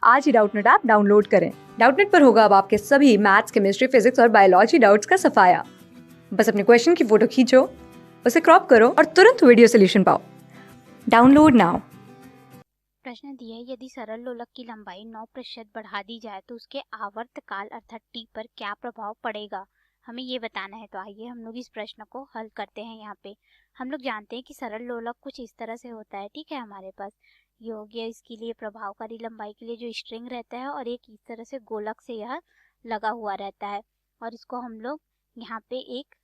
आज ही Doubtnut app download करें। Doubtnut पर होगा अब आपके सभी मैथ्स, केमिस्ट्री, फिजिक्स और बायोलॉजी डाउट्स का सफाया। बस अपने क्वेश्चन की फोटो खींचो, उसे क्रॉप करो और तुरंत वीडियो सोल्यूशन पाओ। Download now. प्रश्न दिया है, यदि सरल लोलक की लंबाई 9% बढ़ा दी जाए तो उसके आवर्तकाल अर्थात टी पर क्या प्रभाव पड़ेगा, हमें ये बताना है। तो आइए हम लोग इस प्रश्न को हल करते हैं। यहाँ पे हम लोग जानते हैं कि सरल लोलक कुछ इस तरह से होता है। ठीक है, हमारे पास ये हो गया। इसके लिए प्रभावकारी लंबाई के लिए जो स्ट्रिंग रहता है और एक इस तरह से गोलक से यह लगा हुआ रहता है और इसको हम लोग यहाँ पे एक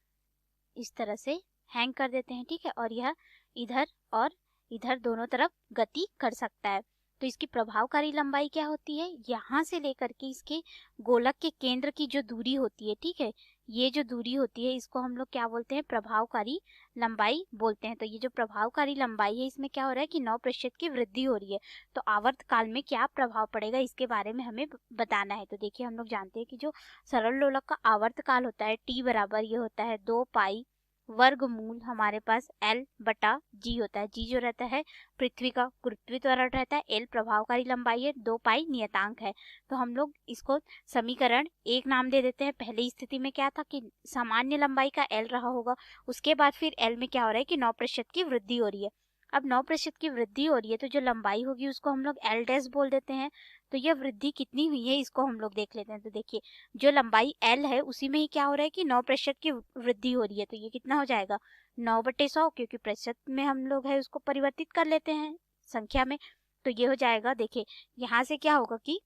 इस तरह से हैंग कर देते हैं। ठीक है, और यह इधर और इधर दोनों तरफ गति कर सकता है। तो इसकी प्रभावकारी लंबाई क्या होती है, यहाँ से लेकर के इसके गोलक के केंद्र की जो दूरी होती है, ठीक है, ये जो दूरी होती है इसको हम लोग क्या बोलते हैं, प्रभावकारी लंबाई बोलते हैं। तो ये जो प्रभावकारी लंबाई है इसमें क्या हो रहा है कि 9% की वृद्धि हो रही है। तो आवर्तकाल में क्या प्रभाव पड़ेगा इसके बारे में हमें बताना है। तो देखिए, हम लोग जानते हैं कि जो सरल लोलक का आवर्तकाल होता है टी बराबर ये होता है 2 पाई वर्गमूल हमारे पास L बटा G होता है। G जो रहता है पृथ्वी का गुरुत्वीय त्वरण रहता है, L प्रभावकारी लंबाई है, 2 पाई नियतांक है। तो हम लोग इसको समीकरण एक नाम दे देते हैं। पहली स्थिति में क्या था कि सामान्य लंबाई का L रहा होगा, उसके बाद फिर L में क्या हो रहा है कि 9% की वृद्धि हो रही है। अब 9% की वृद्धि हो रही है तो जो लंबाई होगी उसको हम लोग L डैश बोल देते हैं। तो यह वृद्धि कितनी हुई है इसको हम लोग देख लेते हैं। तो देखिए, जो लंबाई L है उसी में ही क्या हो रहा है कि 9% की वृद्धि हो रही है। तो ये कितना हो जाएगा 9/100, क्योंकि प्रतिशत में हम लोग है उसको परिवर्तित कर लेते हैं संख्या में। तो ये हो जाएगा, देखिए यहाँ से क्या होगा कि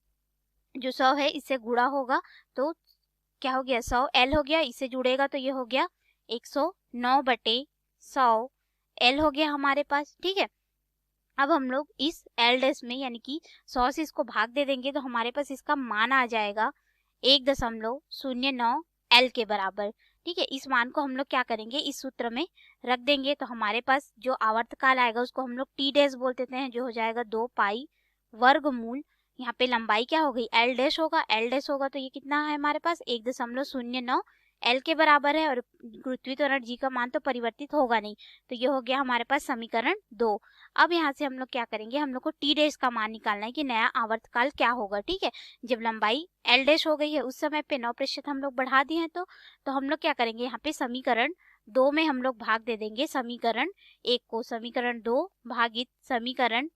जो 100 है इससे गुणा होगा तो क्या हो गया 100 L हो गया, इससे जुड़ेगा तो ये हो गया 109/100 L हो गया हमारे पास। ठीक है, अब हम लोग इस L डैश में यानी कि 100 से इसको भाग दे देंगे तो हमारे पास इसका मान आ जाएगा 1.09 L के बराबर। ठीक है, इस मान को हम लोग क्या करेंगे, इस सूत्र में रख देंगे। तो हमारे पास जो आवर्तकाल आएगा उसको हम लोग टी डैश बोल देते हैं, जो हो जाएगा 2 पाई वर्गमूल। यहाँ पे लंबाई क्या हो गई L डैश होगा, L डैश होगा तो ये कितना है हमारे पास 1.09 L के बराबर है। और गुरुत्वीय त्वरण G का मान तो परिवर्तित होगा नहीं, तो ये हो गया हमारे पास समीकरण 2। अब यहाँ से हम लोग क्या करेंगे, हम लोग को टी डैश का मान निकालना है कि नया आवर्तकाल क्या होगा। ठीक है, जब लंबाई L डैश हो गई है उस समय पे 9% हम लोग बढ़ा दिए हैं तो हम लोग क्या करेंगे, यहाँ पे समीकरण 2 में हम लोग भाग दे देंगे समीकरण 1 को। समीकरण 2 भागित समीकरण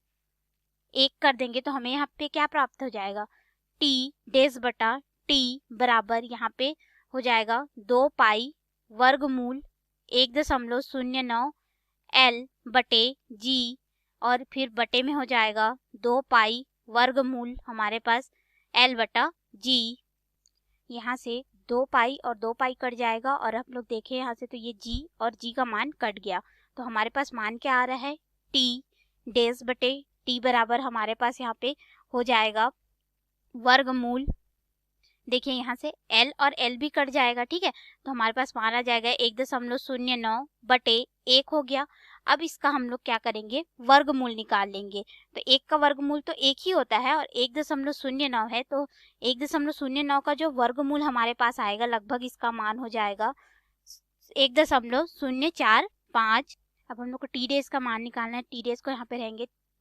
1 कर देंगे तो हमें यहाँ पे क्या प्राप्त हो जाएगा, टी डैश बटा टी बराबर यहाँ पे हो जाएगा 2 पाई वर्गमूल 1.09 L बटे G, और फिर बटे में हो जाएगा 2 पाई वर्गमूल हमारे पास L बटा G। यहाँ से 2 पाई और 2 पाई कट जाएगा और हम लोग देखें यहाँ से तो ये G और G का मान कट गया। तो हमारे पास मान क्या आ रहा है, T डैश बटे T बराबर हमारे पास यहाँ पे हो जाएगा वर्गमूल। देखिए यहाँ से L और L भी कट जाएगा। ठीक है, तो हमारे पास मान आ जाएगा 1.09 बटे 1 हो गया। अब इसका हम लोग क्या करेंगे, वर्गमूल निकाल लेंगे। तो 1 का वर्गमूल तो 1 ही होता है और 1.09 है, तो 1.09 का जो वर्गमूल हमारे पास आएगा लगभग इसका मान हो जाएगा 1.045। अब हम लोग को टी डेज का मान निकालना है। टी डेज को यहाँ पे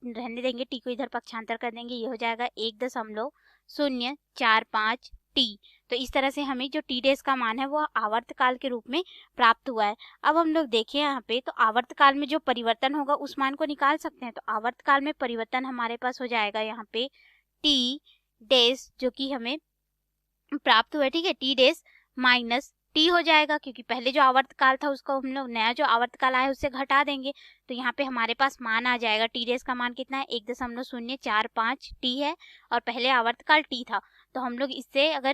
रहने देंगे, टी को इधर पक्षांतर कर देंगे, ये हो जाएगा 1.045 टी। तो इस तरह से हमें जो टी डेज का मान है वो आवर्तकाल के रूप में प्राप्त हुआ है। अब हम लोग देखें यहाँ पे तो आवर्तकाल में जो परिवर्तन होगा उस मान को निकाल सकते हैं। तो आवर्तकाल में परिवर्तन हमारे पास हो जाएगा यहाँ पे टी डेज जो कि हमें प्राप्त हुआ है। ठीक है, टी डेज माइनस टी हो जाएगा, क्योंकि पहले जो आवर्तकाल था उसको हम लोग नया जो आवर्तकाल आया उससे घटा देंगे। तो यहाँ पे हमारे पास मान आ जाएगा, टी डेज का मान कितना है 1.045 टी है और पहले आवर्तकाल टी था। तो हम लोग इससे अगर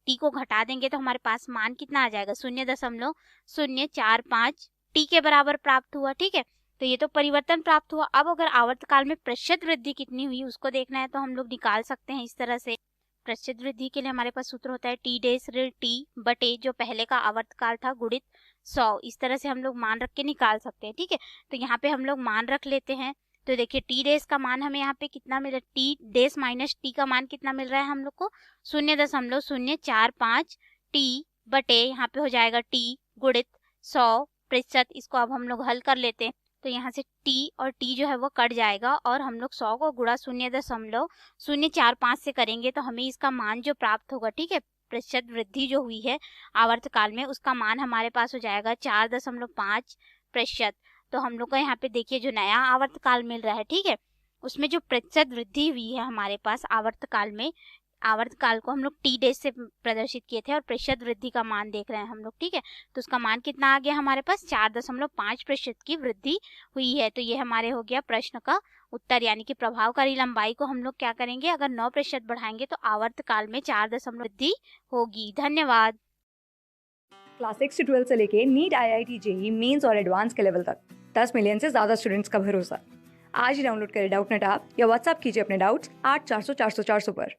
टी को घटा देंगे तो हमारे पास मान कितना आ जाएगा 0.045 टी के बराबर प्राप्त हुआ। ठीक है, तो ये तो परिवर्तन प्राप्त हुआ। अब अगर आवर्तकाल में प्रतिशत वृद्धि कितनी हुई उसको देखना है तो हम लोग निकाल सकते हैं इस तरह से। प्रतिशत वृद्धि के लिए हमारे पास सूत्र होता है टी डैश ऋण टी बटे जो पहले का आवर्तकाल था गुणित 100। इस तरह से हम लोग मान रख के निकाल सकते हैं। ठीक है, तो यहाँ पे हम लोग मान रख लेते हैं। तो देखिए टी डैश का मान हमें यहाँ पे कितना मिल रहा है, टी डैश माइनस टी का मान कितना मिल रहा है हम लोग को 0.045 टी बटे यहाँ पे हो जाएगा टी गुणित 100 प्रतिशत। इसको अब हम लोग हल कर लेते हैं। तो यहाँ से t और t जो है वो कट जाएगा और हम लोग 100 को गुणा 0.045 से करेंगे तो हमें इसका मान जो प्राप्त होगा, ठीक है, प्रतिशत वृद्धि जो हुई है आवर्तकाल में, उसका मान हमारे पास हो जाएगा 4.5%। तो हम लोग को यहाँ पे देखिए जो नया आवर्तकाल मिल रहा है, ठीक है, उसमें जो प्रतिशत वृद्धि हुई है हमारे पास आवर्तकाल में, आवर्तकाल को हम लोग टी डेज से प्रदर्शित किए थे और प्रतिशत वृद्धि का मान देख रहे हैं हम लोग, ठीक है, तो उसका मान कितना आ गया हमारे पास 4.5% की वृद्धि हुई है। तो ये हमारे हो गया प्रश्न का उत्तर, यानी कि प्रभावकारी लंबाई को हम लोग क्या करेंगे, अगर 9% बढ़ाएंगे तो आवर्तकाल में 4 वृद्धि होगी। धन्यवाद। क्लास 6 से 12 से लेके नीट, IIT, JEE मेंस और एडवांस के लेवल तक 10 मिलियन से ज़्यादा स्टूडेंट्स का भरोसा। आज ही डाउनलोड करें डाउटनेट ऐप या व्हाट्सएप कीजिए अपने डाउट्स 8400 400 400 पर।